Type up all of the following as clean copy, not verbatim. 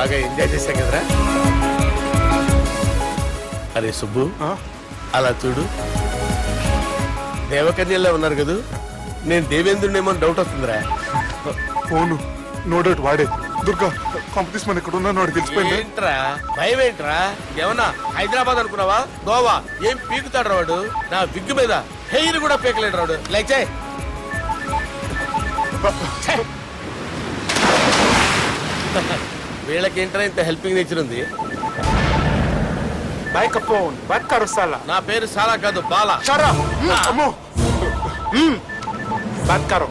బాగా ఎంజాయ్ చేశాం కదరా. అరే సుబ్బు, అలా చూడు, దేవకన్యల్లో ఉన్నారు కదా. నేను దేవేంద్రుడేమో డౌట్ వస్తుందిరా. ఫోను నో డౌట్ వాడే. దుర్గా కాంపిటీషన్ మన ఇక్కడ ఉన్నా వాడు తెలిసిపోయింది. ఏంట్రా భయం ఏంట్రా? ఏమన్నా హైదరాబాద్ అనుకున్నావా? గోవా ఏం పీకుతాడు రాడు. నా విగ్గు మీద హెయిర్ కూడా పీకలేడు రాడు. లైక్ చేయి. వీళ్ళకేంట్రా ఇంత హెల్పింగ్ నేచర్ ఉంది. మైక్రోఫోన్ బక్కరు సాలా. నా పేరు సాలా కాదు, బాలా. షరా అమ్మో. బక్కరు.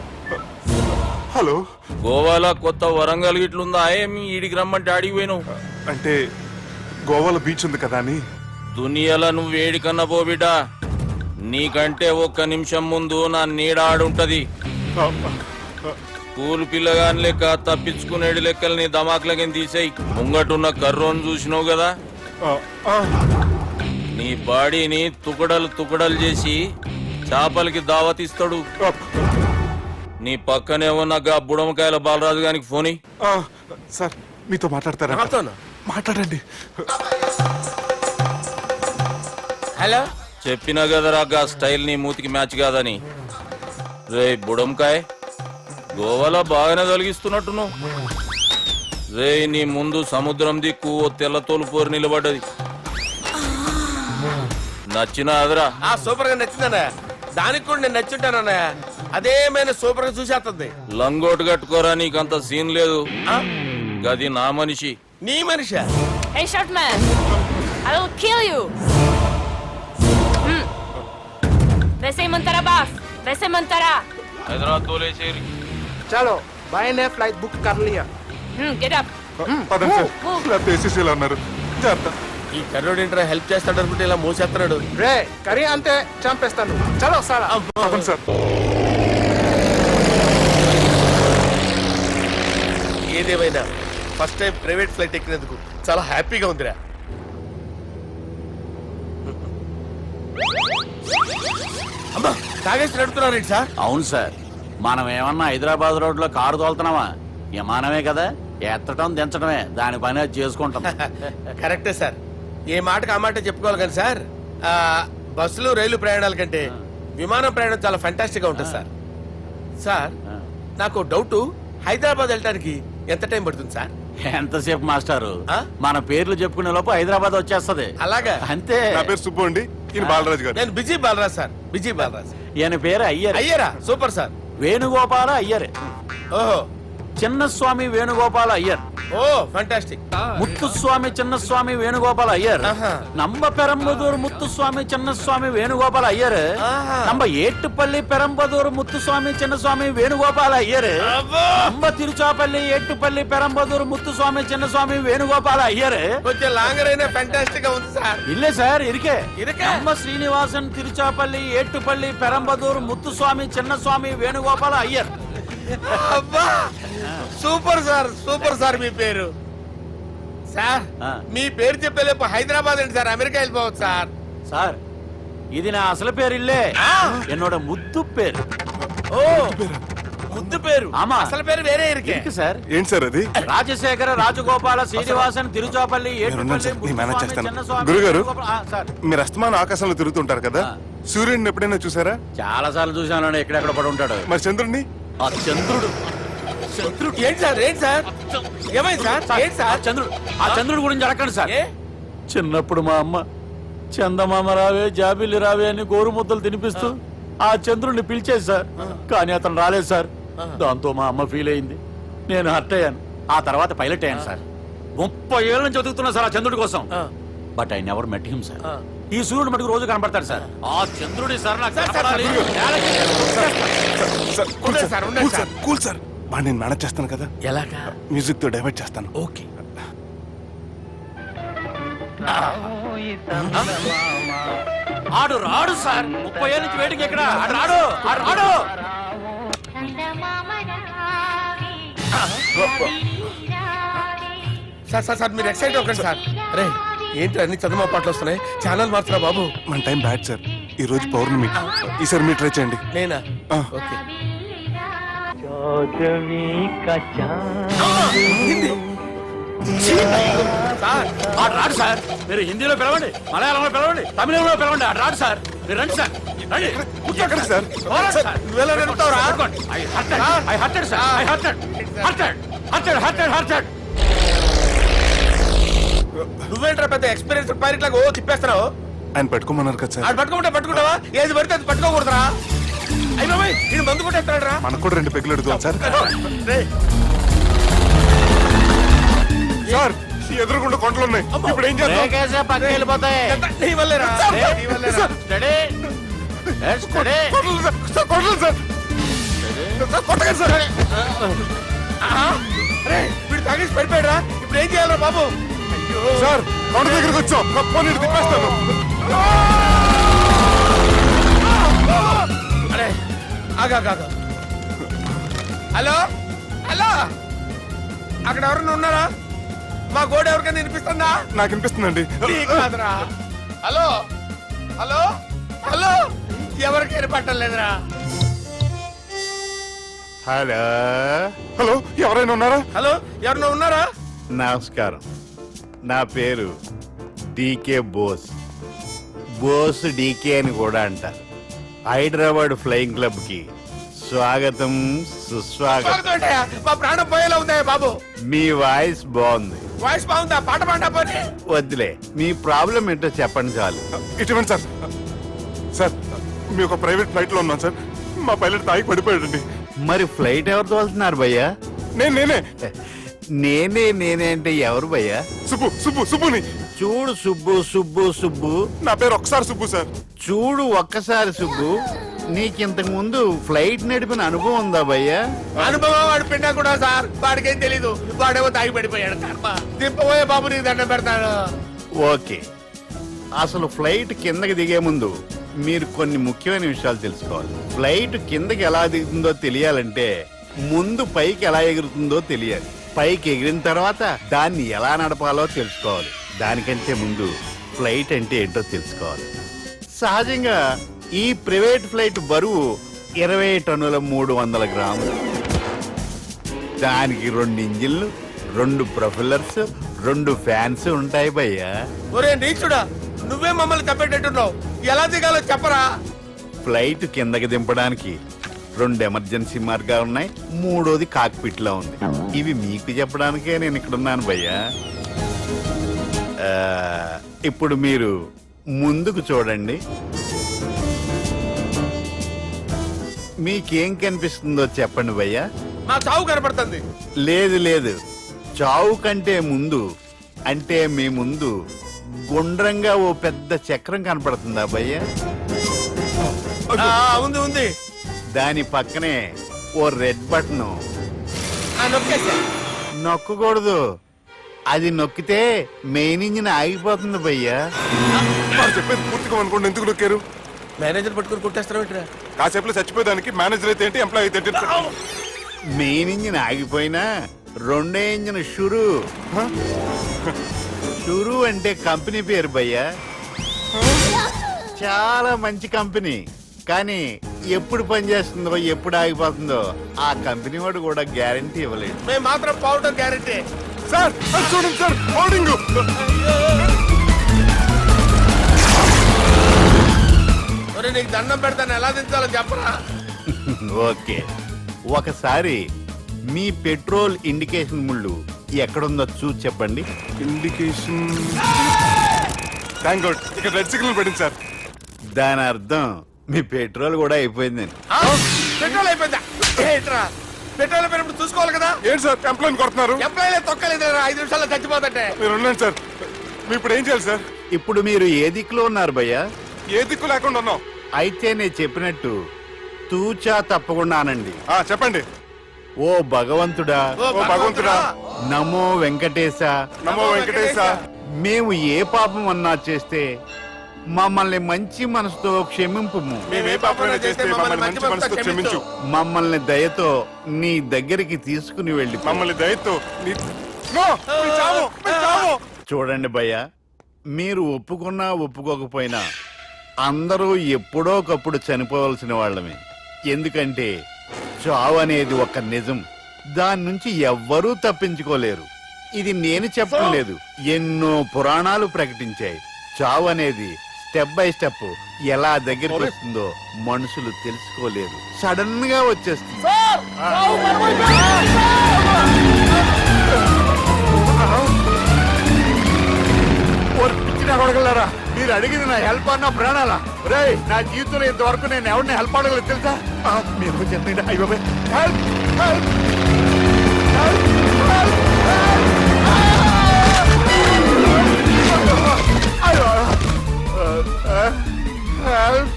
హలో, గోవాలో కొత్త వరంగల్ గిట్లుందా? ఏమి ఈడికి రమ్మంటే అడిగి పోయినావు? అంటే గోవాలో బీచ్ ఉంది కదా అని. దునియాలో నువ్వు వేడికన్నా పో బిడ్డ. నీకంటే ఒక్క నిమిషం ముందు నా నీడ ఆడుంటది. స్కూల్ పిల్లగాని లెక్క తప్పించుకునేడు లెక్కలు నీ దమాకులకి తీసేయి. ముంగటున్న కర్రోని చూసినావు కదా, నీ బాడీని తుకడలు తుకడలు చేసి చేపలకి దావతిస్తాడు. నీ పక్కనే ఉన్న బుడమకాయల బాలరాజు గారికి ఫోన్. సార్ మీతో మాట్లాడతారా? మాట్లాడండి. హలో, చెప్పినా కదరా గా స్టైల్ నీ మూతికి మ్యాచ్ కాదని. రే బుడంకాయ, గోవాలో బాగానే తొలగిస్తున్నట్టు నువ్వు. రే నీ ముందు సముద్రం దిక్కు ఓ తెల్ల తోలుపోరు నిలబడ్డది. నచ్చినా అదరా? సూపర్ గా నచ్చిందన్నా. దానికి కూడా నేను నచ్చుంటానన్నా. అదేమైనా సూపర్ గా చూసేస్తుంది. లంగోటు కట్టుకోరా, నీకంత సీన్ లేదు. గది నా మనిషి. నీ Manisha? Hey, short man! I will kill you! वैसे ही मंतरा बास, वैसे मंतरा. హైదరాబాద్ తోలేసేరి. चलो भाई ने फ्लाइट बुक कर लिया. Get up. పదండి సార్, లేకపోతే ఏసీసీలో ఉన్నారు. జాగ్రత్త. ఈ కర్రోడు ఏంట్రా హెల్ప్ చేస్తాడు అనుకుంటే ఇలా మోసేస్తున్నాడు. రే కరీ అంతే చంపేస్తాను. చలో సారా. పదండి సార్. ఏదేమైనా ఫస్ట్ టైం ప్రైవేట్ ఫ్లైట్ ఎక్కినందుకు చాలా హ్యాపీగా ఉందిరా. అమ్మా, తాగేసి నడుపుతున్నారేంటి సార్? అవును సార్, మనం ఏమన్నా హైదరాబాద్ రోడ్ లో కారు తోలుతున్నామా? విమానమే కదా, ఎత్తడం దించడమే దాని పని అది చేసుకుంటాం. కరెక్టే సార్. ఏ మాటకు ఆ మాట చెప్పుకోవాలి కానీ సార్, బస్సులు రైలు ప్రయాణాల కంటే విమానం ప్రయాణం చాలా ఫెంటాస్టిక్ గా ఉంటుంది సార్. సార్ నాకు డౌట్, హైదరాబాద్ వెళ్ళడానికి ఎంత టైం పడుతుంది సార్? ఎంతసేపు మాస్టారు, మన పేర్లు చెప్పుకునే లోపు హైదరాబాద్ వచ్చేస్తది. అలాగా? అంతే. నా పేరు సుబ్బు అండి, ఈయన బాలరాజు గారు. నేను busy Balaraj sir. Busy Balaraj. ఈయన పేరు అయ్యర్. అయ్యరా? Super sir. వేణుగోపాల అయ్యర్. ఓహో, చిన్నస్వామి వేణుగోపాల అయ్యర్. Oh fantastic. ముత్తుస్వామి చిన్నస్వామి వేణుగోపాల అయ్యర్. நம்ம பெரம்பதூர் முத்துசுவாமி சின்னசுவாமி வேணுகோபால ஐயர். நம்ம ஏட்டுப்பள்ளி பெரம்பதூர் முத்துசுவாமி சின்னசுவாமி வேணுகோபால ஐயர். நம்ம తిరుచాపల్లి ఏట్టుపల్లి పెరంబదూర్ ముత్తుస్వామి చిన్నస్వామి వేణుగోపాల అయ్యర్. కొంచెం లాంగర్ అయినా ఫంటాస్టిక్ గా ఉంది సార్. ఇల్లే సార్ ఇరికే. நம்ம శ్రీనివాసన్ తిరుచాపల్లి ఏట్టుపల్లి పెరంబదూర్ ముత్తుస్వామి చిన్నస్వామి వేణుగోపాల అయ్యర్. అబ్బా, సూపర్ సార్, సూపర్ సార్. మీ పేరు సార్, మీ పేరు చెప్పేలేపు హైదరాబాద్ ఏంటి సార్, అమెరికా వెళ్ళిపోవచ్చు సార్. సార్ ఇది నా అసలు పేరు ఇల్లే, என்னோட ముద్దు పేరు. ఓ ముద్దు పేరు. అసలు పేరు వేరే ఇరికే సార్. ఏంటి సార్ అది? రాజశేఖర రాజగోపాల శ్రీనివాసన్ తిరుచాపల్లి గురుగారు, మీరు అస్తమానం ఆకాశంలో తిరుగుతుంటారు కదా, సూర్యుడిని ఎప్పుడైనా చూసారా? చాలా సార్లు చూసాను, ఎక్కడెక్కడ పడి ఉంటాడు. మరి చంద్రుడిని? ఆ చంద్రుడు. ఏంటి సార్? ఏంటి సార్? ఏమైంది సార్? ఏంటి సార్? చంద్రుడు. ఆ చంద్రుడు గురించి అడగండి సార్. చిన్నప్పుడు మా అమ్మ చందమామ రావే జాబిల్లి రావే అని గోరు ముద్దలు తినిపిస్తూ ఆ చంద్రుడిని పిలిచేది సార్. కానీ అతను రాలేదు సార్. దాంతో మా అమ్మ ఫీల్ అయింది, నేను హర్ట్ అయ్యాను. ఆ తర్వాత పైలట్ అయ్యాను సార్. 30 ఏళ్ళ నుంచి చదువుతున్నా సార్ ఆ చంద్రుడి కోసం. But I never met him sir. ఈ సూర్యుడు మటుకు రోజు కనబడతాడు సార్. ఆ చంద్రుడి సార్ నాకు కూల్ సార్. బాగా నేను మేనేజ్ చేస్తాను కదా. ఎలాగా? మ్యూజిక్ తో డైవర్ట్ చేస్తాను. ఓకే. ఆడు రాడు సార్. 30 ఏళ్ళ నుంచి వేటికి ఎక్కడ ఆడు రాడు. ఆడు రాడు. సార్ సార్ సార్, మీరు ఎక్సైట్ అవ్వకండి సార్. అరే ఏంటి అన్ని చదువు పాటలు వస్తున్నాయి, ఛానల్ మారుతున్నా బాబు. మన టైం బ్యాడ్ సార్, ఈ రోజు పౌర్ణమి. ఈసారి మీరు ట్రై చేయండి. నేనా? ఓకే. సార్ ఆ రాడు సార్. మీరు హిందీలో పిలవండి, మలయాళంలో పిలవండి, తమిళంలో పిలవండి. ఆ రాడు సార్. మీరు రండి సార్, రండి. ఎక్కడ సార్? పోరాడు సార్. నువ్వెలా నడుపుతావురా? పట్టుకోండి. I hurted, sir. I hurted. నువ్వేంట్రా పెద్ద ఎక్స్పీరియన్స్ పైరెట్ లాగా ఓ తిప్పేస్తున్నావు? ఆయన పెట్టుకోమన్నారు కదా సార్. ఆడు పట్టుకుంటావా? ఏది పడితే అది పట్టుకోకూడదురా. అయ్యి బాబాయ్ ఇది మందు కొట్టేస్తాడు రా. మనకు కూడా 2 పెగ్గులు అడుగుతాం సార్. సార్ ఎదురుకుండా కొండలు ఉన్నాయి, ఇప్పుడు ఏం చేద్దాం? లేకేసే పక్కకి వెళ్ళిపోతాయి. నీ వల్లేరా? నీ వల్లేరా? Steady. Let's steady. Kondalu sir, sir, Kondalu sir. Sir, కొట్టకండి సార్. అరే వీడు తాగేసి పడిపోయాడురా. ఇప్పుడు ఏం చేయాలరా బాబు? అయ్యో సార్ కొండ దగ్గరికి వచ్చాం, పోనీ ఇటు తిప్పేస్తాను. అరే ఆగా. హలో హలో, అక్కడ ఎవరన్నా ఉన్నారా? మా గోడ ఎవరికైనా వినిపిస్తుందా? నాకు అనిపిస్తుందండి. నీకు కాదురా. హలో హలో హలో, ఎవరికి వినపట్టలేదురా. హలో హలో ఎవరైనా ఉన్నారా? హలో ఎవరన్నా ఉన్నారా? నమస్కారం, నా పేరు డీకే బోస్. బోస్ డీకే అని కూడా అంటారు. హైదరాబాద్ ఫ్లయింగ్ క్లబ్ కి స్వాగతం, సుస్వాగతం. స్వాగతం. మా ప్రాణం పోయేలా ఉందా బాబు? మీ వాయిస్ బాగుంది. వాయిస్ బాగుందా? పాట పాడా పోనీ. వద్దులే, మీ ప్రాబ్లం ఏంటో చెప్పండి చాలు. ఇటువంటి సార్. సార్ మీ ఒక ప్రైవేట్ ఫ్లైట్ లో ఉన్నాం సార్. మా పైలట్ తాగి పడిపోయాడండి. మరి ఫ్లైట్ ఎవరు తోలుతున్నారు భయ్యా? నేనే నేనే అంటే ఎవరు భయ్యా? సుబ్బుని. చూడు సుబ్బు. నా పేరు ఒకసారి సుబ్బు సార్. చూడు ఒక్కసారి సుబ్బు, నీకింతకు ముందు ఫ్లైట్ నడిపిన అనుభవం ఉందా భయ్యా? అనుభవం వాడు పిండా కూడా సార్. వాడికేం తెలీదు. వాడేమో తాగి పడిపోయాడు. కర్మ. దింపబోయే బాబు నీకు దండం పెడతాడు. ఓకే, అసలు ఫ్లైట్ కిందకి దిగే ముందు మీరు కొన్ని ముఖ్యమైన విషయాలు తెలుసుకోవాలి. ఫ్లైట్ కిందకి ఎలా దిగుతుందో తెలియాలంటే ముందు పైకి ఎలా ఎగురుతుందో తెలియాలి. పైకి ఎగిరిన తర్వాత దాన్ని ఎలా నడపాలో తెలుసుకోవాలి. దానికంటే ముందు ఫ్లైట్ అంటే ఏంటో తెలుసుకోవాలి. సహజంగా ఈ ప్రైవేట్ ఫ్లైట్ బరువు 20 టన్నుల 300 గ్రాములు. దానికి 2 ఇంజిన్లు, 2 ప్రొఫెల్లర్స్, 2 ఫ్యాన్స్ ఉంటాయి భయ్యా. ఒరే నీచుడా, నువ్వే మమ్మల్ని తప్పేటట్టున్నావు. ఎలా దిగాలో చెప్పరా? ఫ్లైట్ కిందకి దింపడానికి 2 ఎమర్జెన్సీ మార్గాలు ఉన్నాయి, 3వది కాక్పిట్ లో ఉంది. ఇవి మీకు చెప్పడానికే నేను ఇక్కడ ఉన్నాను భయ్యా. ఇప్పుడు మీరు ముందుకు చూడండి. మీకేం కనిపిస్తుందో చెప్పండి భయ్యా. మా చావు కనపడుతుంది. లేదు, చావు కంటే ముందు అంటే మీ ముందు గుండ్రంగా ఓ పెద్ద చక్రం కనపడుతుందా భయ్యా? ఉంది. దాని పక్కనే ఓ రెడ్ బటన్. నొక్కేసా. నొక్కకూడదు, అది నొక్కితే మెయిన్ ఇంజిన్ ఆగిపోతుంది భయ్యా. వారు చెప్పేది పూర్తిగా అనుకోండి. ఎందుకు నొక్కారు? మేనేజర్ పట్టుకుని కొట్టేస్తారా ఏంట్రా? కాసేపులో చచ్చిపోయేదానికి మేనేజర్ అయితే ఏంటి, ఎంప్లాయ్ అయితే ఏంటి? మెయిన్ ఇంజిన్ ఆగిపోయినా 2వ ఇంజిన్ షురు. షురు అంటే కంపెనీ పేరు భయ్యా. చాలా మంచి కంపెనీ, కానీ ఎప్పుడు పనిచేస్తుందో ఎప్పుడు ఆగిపోతుందో ఆ కంపెనీ వాడు కూడా గ్యారంటీ ఇవ్వలేదు. మేము మాత్రం పౌడర్ గ్యారెంటీ. సార్ అది చూడండి సార్, హోర్డింగ్. ఒరే నీకు దండం పెడతాను, ఎలా దించాలో చెప్పరా? ఓకే, ఒకసారి మీ పెట్రోల్ ఇండికేషన్ ముళ్ళు ఎక్కడుందో చూసి చెప్పండి. ఇండికేషన్. థ్యాంక్ గాడ్, ఇక్కడ రెడ్ సిగ్నల్ పడింది సార్. దాని అర్థం మీ పెట్రోల్ కూడా అయిపోయిందని. పెట్రోల్ అయిపోయిందా? ఏంట్రా పెట్రోల్ అయిపోయినప్పుడు చూసుకోవాలి కదా. ఏంటి సార్ ఎంప్లాయ్ కొడుతున్నారు? ఎంప్లాయీలే తొక్కలేదు. 5 నిమిషాల్లో చచ్చిపోతుంటే. మీరు ఉండండి సార్. మీరు ఇప్పుడు ఏం చేయాలి సార్? ఇప్పుడు మీరు ఏ దిక్కులో ఉన్నారు భయ్యా? ఏ దిక్కు లేకుండా ఉన్నాం. అయితే నేను చెప్పినట్టు తూచా తప్పకుండా అనండి. చెప్పండి. ఓ భగవంతుడా, ఓ భగవంతుడా, నమో వెంకటేశ, నమో వెంకటేశ. మేము ఏ పాపం అన్నా చేస్తే మమ్మల్ని మంచి మనసుతో క్షమింపు. మేమే పాపమైనా చేస్తే మమ్మల్ని మంచి మనసుతో క్షమించు. మమ్మల్ని దయతో నీ దగ్గరికి తీసుకుని వెళ్ళి మమ్మల్ని దయతో నో, మీ చావు, మీ చావు. చూడండి భయ్య, మీరు ఒప్పుకున్నా ఒప్పుకోకపోయినా అందరూ ఎప్పుడో ఒకప్పుడు చనిపోవలసిన వాళ్ళమే. ఎందుకంటే చావు అనేది ఒక నిజం, దాని నుంచి ఎవ్వరూ తప్పించుకోలేరు. ఇది నేను చెప్పడం లేదు, ఎన్నో పురాణాలు ప్రకటించాయి. చావు అనేది స్టెప్ బై స్టెప్ ఎలా దగ్గరికి వస్తుందో మనుషులు తెలుసుకోలేరు, సడన్ గా వచ్చేస్తుంది. అడగలరా మీరు అడిగింది నా హెల్ప్ అన్న ప్రాణాలా? రే నా జీవితంలో ఇంతవరకు నేను ఎవరిని హెల్ప్ అడగలేదు తెలుసా? మీరు చెప్పండి. అయ్యో హెల్ప్ హెల్ప్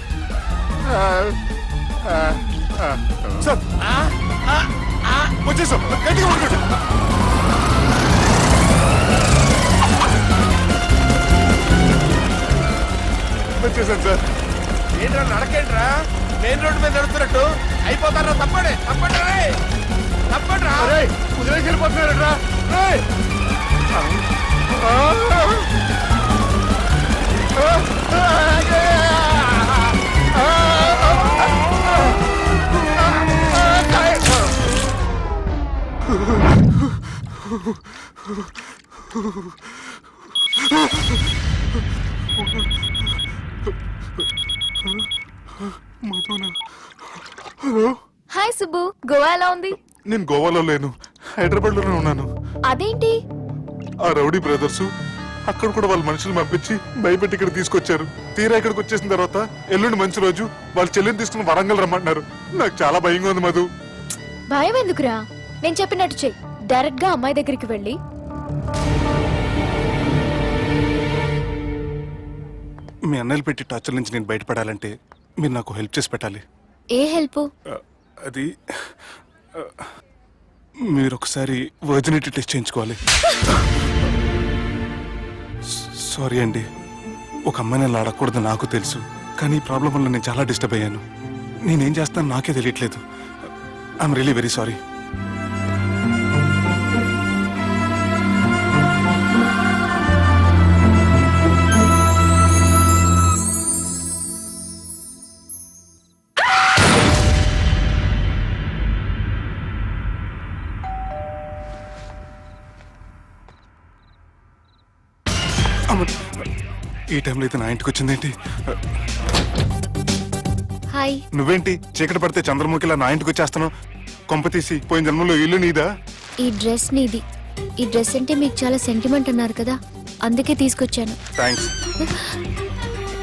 సార్ వచ్చేసాం, గట్టిగా పట్టుకోండి. వచ్చేసాను సార్. ఏంట్రా నడకేంట్రా, మెయిన్ రోడ్డు మీద నడుస్తున్నట్టు అయిపోతారా? తప్పండి తప్పండి రే, తప్పండి రా. కుదిరేసి వెళ్ళిపోతున్నారట్రా. హాయ్ సుబ్బు, గోవా ఎలా ఉంది? నేను గోవాలో లేను, హైదరాబాద్ లోనే ఉన్నాను. అదేంటి? ఆ రౌడీ బ్రదర్స్ అక్కడ కూడా వాళ్ళ మనుషులు పంపించి భయపెట్టి ఇక్కడ తీసుకొచ్చారు. తీరా ఇక్కడికి వచ్చేసిన తర్వాత ఎల్లుండి మంచి రోజు వాళ్ళ చెల్లిని తీసుకుని వరంగల్ రమ్మంటున్నారు. నాకు చాలా భయంగా ఉంది మధు. భయం ఎందుకురా, నేను చెప్పినట్టు చెయ్యి. డైరెక్ట్ గా అమ్మాయి దగ్గరికి వెళ్ళి మీ అన్నయ్యలు పెట్టి టార్చర్ నుంచి నేను బయటపడాలంటే మీరు నాకు హెల్ప్ చేసి పెట్టాలి. ఏ హెల్ప్? అది మీరు ఒకసారి వర్జినిటీ టెస్ట్ చేయించుకోవాలి. సారీ అండి, ఒక అమ్మాయిని అలా అడగకూడదు నాకు తెలుసు, కానీ ఈ ప్రాబ్లం వల్ల నేను చాలా డిస్టర్బ్ అయ్యాను. నేనేం చేస్తాను నాకే తెలియట్లేదు. I'm really very sorry. ఈ టైంలో అయితే నా ఇంటికి వచ్చిందేంటి? హాయ్. నువ్వేంటి చీకటి పడితే చంద్రముఖిలా నా ఇంటికి వచ్చేస్తాను? కొంప తీసి పోయిన జన్మలో ఇల్లు నీదా? ఈ డ్రెస్ నీది. ఈ డ్రెస్ అంటే మీకు చాలా సెంటిమెంట్ అన్నారు కదా, అందుకే తీసుకొచ్చాను. థ్యాంక్స్.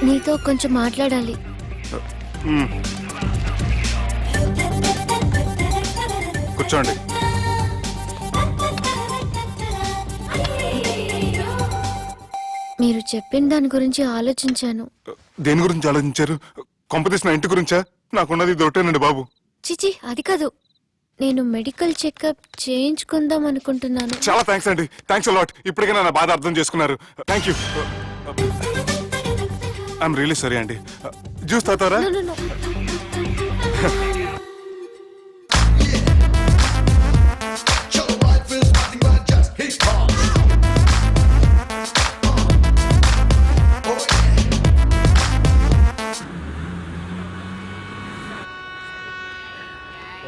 నీతో కొంచెం మాట్లాడాలి. కూర్చోండి. మీరు చెప్పిన దాని గురించి ఆలోచించాను. దేని గురించి ఆలోచించారు? కొంపతీసి నా ఇంటి గురించా? నాకున్నది దొరకనండి బాబు. చిచి, అది కాదు. నేను మెడికల్ చెకప్ చేయించుకుందాం అనుకుంటున్నాను. చాలా థ్యాంక్స్ అండి, థ్యాంక్స్ అలాట్. ఇప్పటికైనా నా బాధ అర్థం చేసుకున్నారు. Thank you. I'm really sorry అండి. జ్యూస్ తాతారా? No, no, no.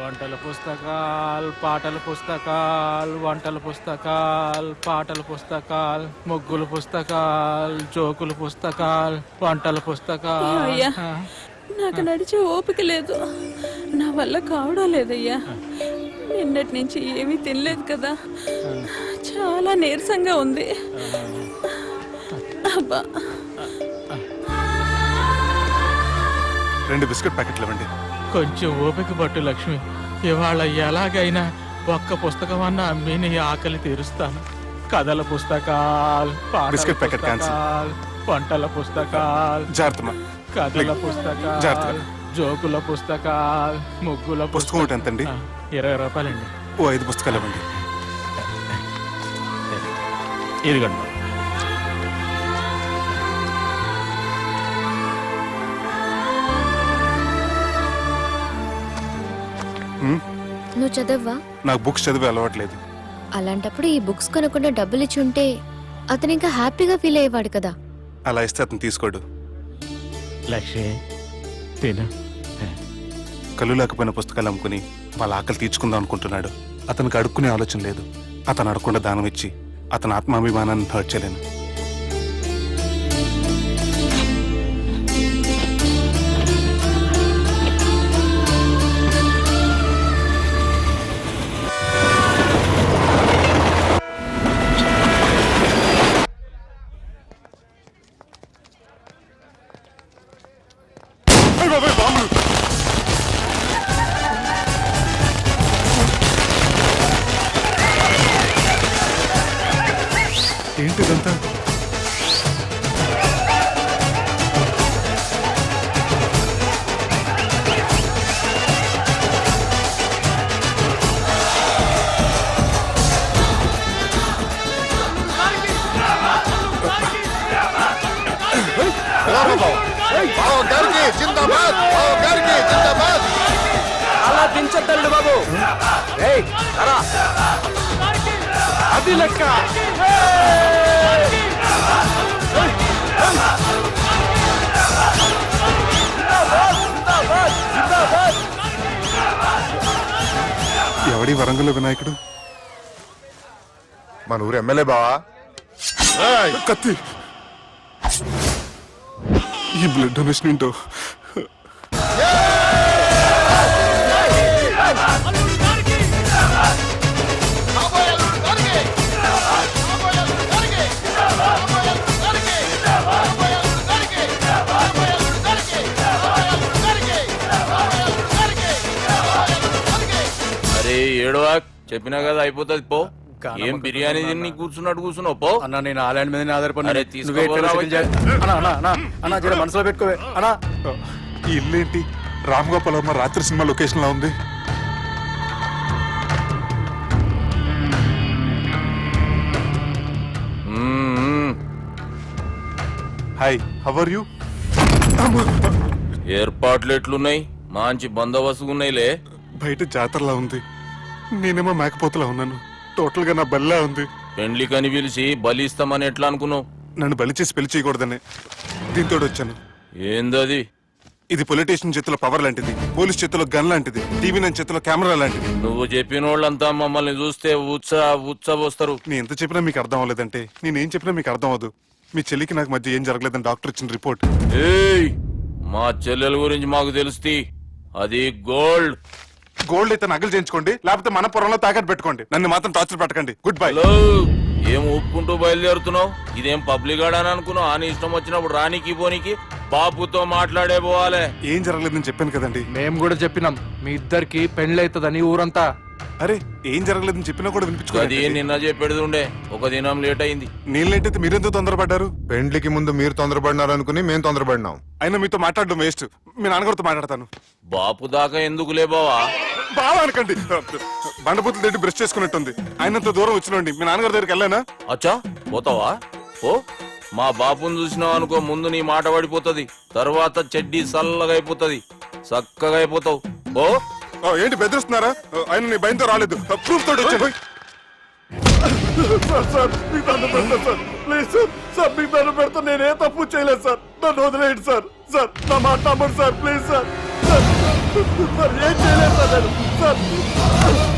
వంటల పుస్తకాలు, పాటల పుస్తకాలు, వంటల పుస్తకాలు, పాటల పుస్తకాలు, ముగ్గుల పుస్తకాలు, జోకుల పుస్తకాలు, వంటల పుస్తకాలు. అయ్యా, నాకు నడిచే ఓపిక లేదు, నా వల్ల కావడం లేదయ్యా. నిన్నటి నుంచి ఏమీ తినలేదు కదా, చాలా నీరసంగా ఉంది. అబ్బా, 2 బిస్కెట్ ప్యాకెట్లు ఇవ్వండి. కొంచెం ఓపిక పట్టు లక్ష్మి. ఇవాళ ఎలాగైనా ఒక్క పుస్తకం అన్నా అమ్మి నీ ఆకలి తీరుస్తాను. కథల పుస్తకాలు, బిస్కెట్ ప్యాకెట్ పుస్తకాలు, వంటల పుస్తకాలు, జాగ్రత్త. కథల జాగ్రత్తగా. పుస్తకాలు, జోకుల పుస్తకాలు, ముగ్గుల పుస్తకం ఒకటి ఎంతండి? 20 రూపాయలండి. ఓ 5 పుస్తకాలు ఇవ్వండి. ఇదిగండి. నువ్వు చదవ్వా? నాకు బుక్స్ చదివే అలవాట్లేదు. అలాంటప్పుడు ఈ బుక్స్ కొనకుండా డబ్బులు ఇచ్చి ఉంటే అతను ఇంకా హ్యాపీగా ఫీల్ అయ్యేవాడు కదా. అలా ఇస్తే అతను తీసుకోడు. లక్ష్మి తిను. కళ్ళు లేకపోయిన పుస్తకాలు అమ్ముకుని వాళ్ళ ఆకలి తీర్చుకుందాం అనుకుంటున్నాడు. అతనికి అడుక్కునే ఆలోచన లేదు. అతను అడగకుండా దానం ఇచ్చి అతని ఆత్మాభిమానాన్ని హర్ట్ చేయలేను. ఏంటిదంతా? అలా దించద్దండి బాబు. అది లెక్క. ఎవడి వరంగల్ వినాయకుడు? మన ఊరు ఎమ్మెల్యే బావా. కత్తి. ఈ బ్లడ్ డొనేషన్ ఏంటో. అరే ఏడవా, చెప్పినా కదా అయిపోతుంది పో. ఏం బిర్యానీ తిని కూర్చున్నట్టు కూర్చున్నావు పో. అన్న నేను ఆ ల్యాండ్ మీద ఆధారపడి అరే తీసుకోపోరా వచ్చే. అన్న జర మనసులో పెట్టుకోవే అన్నా. ఈ ఇల్లేంటి రామ్ గోపాల్ వర్మ రాత్రి సినిమా లొకేషన్ లా ఉంది. Hi, how are you? ఏర్పాట్లు ఎట్లున్నాయి? మంచి బందోబస్తు ఉన్నాయిలే. బయట జాతరలా ఉంది, నేనేమో మేకపోతలా ఉన్నాను. టోటల్ గా నా బల్లా ఉంది. పెండ్లి కని పిలిచి బలి ఇస్తామని ఎట్లా అనుకున్నావు? నన్ను బలి చేసి పెళ్లి చేయకూడదని దీంతో వచ్చాను. ఏందది? ఇది పొలిటీషియన్ చేతిలో పవర్ లాంటిది, పోలీస్ చేతిలో గన్ లాంటిది, టీవీ నైన్ చేతిలో కెమెరా లాంటిది. నువ్వు చెప్పిన వాళ్ళంతా మమ్మల్ని చూస్తే ఉత్సవస్తారు. నేను ఎంత చెప్పినా మీకు అర్థం అవ్వలేదంటే నేనేం చెప్పినా మీకు అర్థం అవ్వదు. మీ చెల్లికి నాకు మధ్య ఏం జరగలేదని డాక్టర్ ఇచ్చిన రిపోర్ట్. ఏయ్, మా చెల్లెల గురించి మాకు తెలుస్తుంది. అది గోల్డ్. గోల్డ్ అయితే నగలు చేయించుకోండి, లేకపోతే మన పొలంలో తాకట్టు పెట్టుకోండి. నన్ను మాత్రం టార్చర్ పెట్టకండి. Good bye. హలో, ఏం ఒప్పుకుంటూ బయలుదేరుతున్నావు? ఇదేం పబ్లిక్ గార్డెన్ అనుకున్నావు? అని ఇష్టం వచ్చినప్పుడు రానికి పోనీకి బాపుతో మాట్లాడే పోవాలి. ఏం జరగలేదని చెప్పాను కదండి. మేము కూడా చెప్పినాం మీ ఇద్దరికి పెళ్ళైతుందని ఊరంతా. అరే ఏం జరగలేదని చెప్పినా కూడా అది వినిపించుకోండి. నిన్న చెప్పేది ఉండే, ఒక దినం లేట్ అయింది. నేను లేట్ అయితే మీరెందుకు తొందరపడ్డారు? పెండ్లికి ముందు మీరు తొందరపడినారు అనుకుని మేము తొందరపడినాం. అయినా మీతో మాట్లాడడం వేస్ట్. మీ నాన్నగారితో మాట్లాడతాను. బాపు దాకా ఎందుకులే బావా? బాగా అనకండి. బండబూతులు తిండి బ్రష్ చేసుకున్నట్టుంది. ఆయనంత దూరం వచ్చినండి. మీ నాన్నగారి దగ్గరికి వెళ్ళానా? అచ్చా పోతావా? ఓ, మా బాపుని చూసినావు అనుకో, ముందు నీ మాట పడిపోతుంది, తర్వాత చెడ్డీ చల్లగా అయిపోతుంది, చక్కగా అయిపోతావు. ఓ ఏంటి బెదిరిస్తున్నారా? ఆయన నీ భయంతో రాలేదు, ప్రూఫ్ తోటి వచ్చాను. ప్లీజ్ సార్, మీకు దండం పెడతా. నేనే తప్పు చేయలేదు సార్, నన్ను వదిలేయండి సార్. సార్ నా మాట నమ్మండి సార్, ప్లీజ్ సార్. సార్ ఏం చేయలేదు సార్ నేను. సార్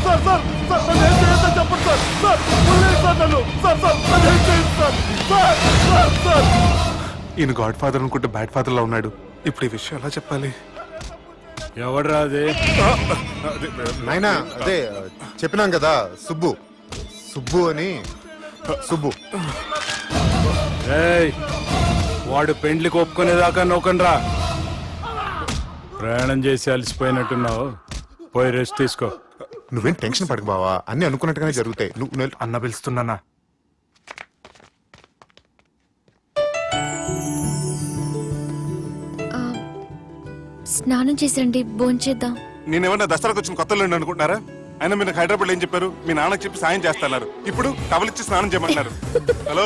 సార్ సార్ సార్ నన్ను ఏం చేయొద్దని చెప్పండి సార్. సార్ వదిలేయండి సార్ నన్ను. సార్ సార్ నన్ను ఏం చేయండి సార్. సార్ సార్ సార్ ఈయన గాడ్ ఫాదర్ అనుకుంటే బ్యాడ్ ఫాదర్ లా ఉన్నాడు. ఇప్పుడు ఈ విషయం ఎలా చెప్పాలి? ఎవడరా అది? నాయనా అదే చెప్పినాం కదా, సుబ్బు. సుబ్బు అని. సుబ్బు. ఏయ్, వాడు పెండ్లికి ఒప్పుకునేదాకా నోకండ్రా. ప్రయాణం చేసి అలసిపోయినట్టున్నావు, పోయి రెస్ట్ తీసుకో. నువ్వేం టెన్షన్ పడకు బావా, అన్ని అనుకున్నట్టుగానే జరుగుతాయి. నువ్వు అన్న పిలుస్తున్నానా? స్నానం చేసండి, భోంచేద్దాం. నేనేమన్నా దసరాకు వచ్చిన కొత్తలో అనుకుంటున్నారా? అయినా మీరు హైదరాబాద్ ఏం చెప్పారు? మీ నాన్నకి చెప్పి సాయం చేస్తున్నారు. ఇప్పుడు టవలిచ్చి స్నానం చేయమంటున్నారు. హలో,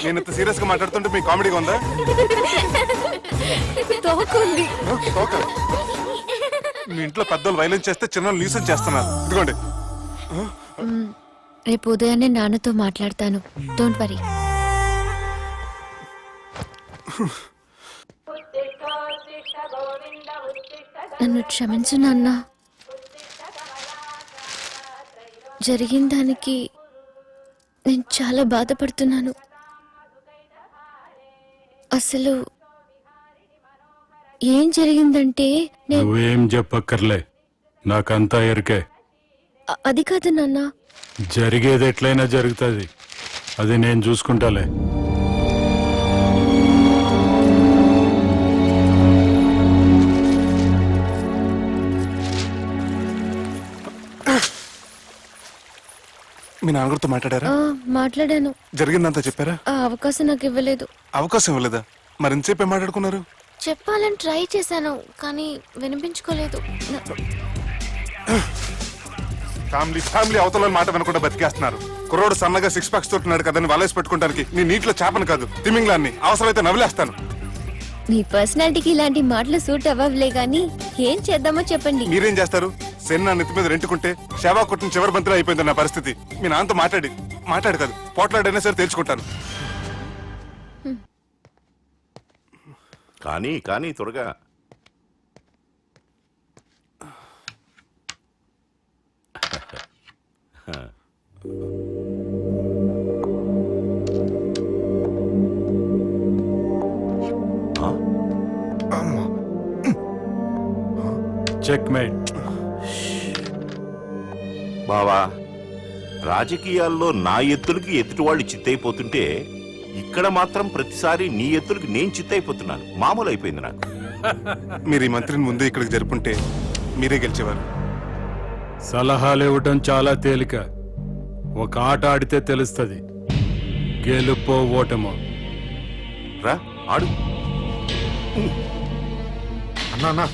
నేను ఇంత సీరియస్ గా మాట్లాడుతుంటే మీకు కామెడీగా ఉందా? తోకుంది. ఓకే. మీ ఇంట్లో పెద్దోళ్ళు వైలెన్స్ చేస్తే చిన్న న్యూసెన్స్ చేస్తున్నారు. ఇదిగోండి. రేపు ఉదయాన్నే నాన్నతో మాట్లాడతాను. Don't worry. నన్ను క్షమించు నాన్న. జరిగిన దానికి నేను చాలా బాధపడుతున్నాను. అసలు ఏం జరిగిందంటే నువ్వేం చెప్పక్కర్లే, నాకంతా ఎరికే. అది కాదు నాన్న. జరిగేది ఎట్లయినా జరుగుతుంది, అది నేను చూసుకుంటాలే. మీ నాన్నగారితో మాట్లాడారా? మాట్లాడాను. జరిగిందంతా చెప్పారా? ఆ అవకాశం నాకు ఇవ్వలేదు. అవకాశం ఇవ్వలేదా? మరి ఎంతసేపు ఏం మాట్లాడుకున్నారు? చెప్పాలని ట్రై చేశాను కానీ వినిపించుకోలేదు. ఫ్యామిలీ అవతల మాట వినకుండా బతికేస్తున్నారు. కుర్రోడు సన్నగా 6 ప్యాక్స్ తోటున్నాడు కదని వలేసి పెట్టుకోవడానికి నీ నీటిలో చేపను కాదు తిమింగ్లాన్ని అవసరమైతే నవ్వులేస్తాను. మీ పర్సనాలిటీకి ఇలాంటి మాటలు సూట్ అవ్వలే గానీ ఏం చేద్దామో చెప్పండి. మీరేం చేస్తారు? సెన్న నెత్తి మీద రెంటుకుంటే సేవా కొట్టిన చివరి బంతిలో అయిపోయింది నా పరిస్థితి. మీ నాన్నతో మాట్లాడు కాదు పోట్లాడైనా సరే తెలుసుకుంటాను. కానీ త్వరగా. Checkmate. బావా, రాజకీయాల్లో నా ఎత్తులకి ఎదుటివాళ్ళు చిత్తైపోతుంటే ఇక్కడ మాత్రం ప్రతిసారి నీ ఎత్తులకి నేను చిత్తైపోతున్నాను. మామూలు అయిపోయింది నాకు. మీరు ఈ మంత్రిని ముందే ఇక్కడికి జరుపుంటే మీరే గెలిచేవారు. సలహాలు ఇవ్వటం చాలా తేలిక, ఒక ఆట ఆడితే తెలుస్తుంది గెలుపో ఓటమో. రా ఆడు. అన్నా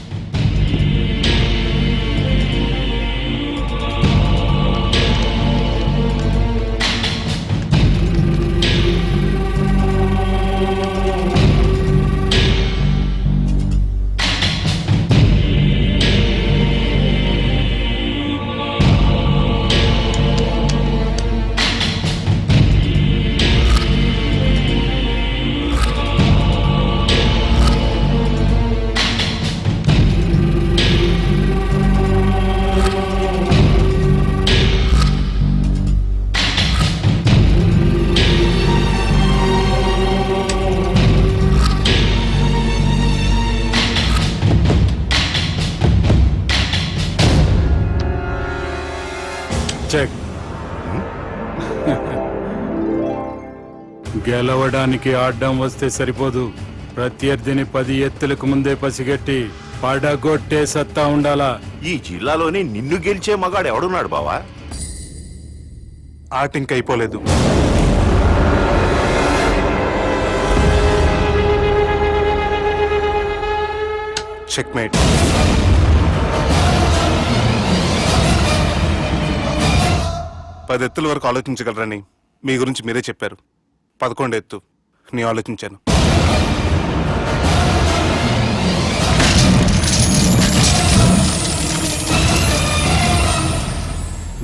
చెక్. గెలవడానికి ఆడ్డం వస్తే సరిపోదు, ప్రత్యర్థిని 10 ఎత్తులకు ముందే పసిగట్టి పడగొట్టే సత్తా ఉండాలా. ఈ జిల్లాలోనే నిన్ను గెలిచే మగాడు ఎవడున్నాడు బావా? ఆట ఇంకా అయిపోలేదు. చెక్మేట్. పది ఎత్తుల వరకు ఆలోచించగలరని మీ గురించి మీరే చెప్పారు. 11 ఎత్తు నీ ఆలోచించాను.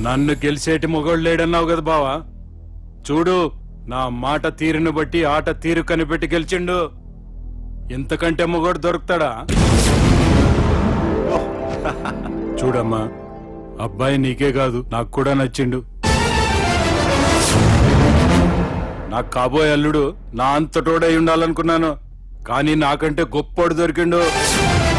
నన్ను గెలిచేటి మొగోడు లేడన్నావు కదా బావా, చూడు నా మాట తీరును బట్టి ఆట తీరు కనిపెట్టి గెలిచిండు. ఇంతకంటే మొగోడు దొరుకుతాడా? చూడమ్మా, అబ్బాయి నీకే కాదు నాకు కూడా నచ్చిండు. నాకు కాబోయే అల్లుడు నా అంతటోడై ఉండాలనుకున్నాను, కానీ నాకంటే గొప్పోడు దొరికిండు.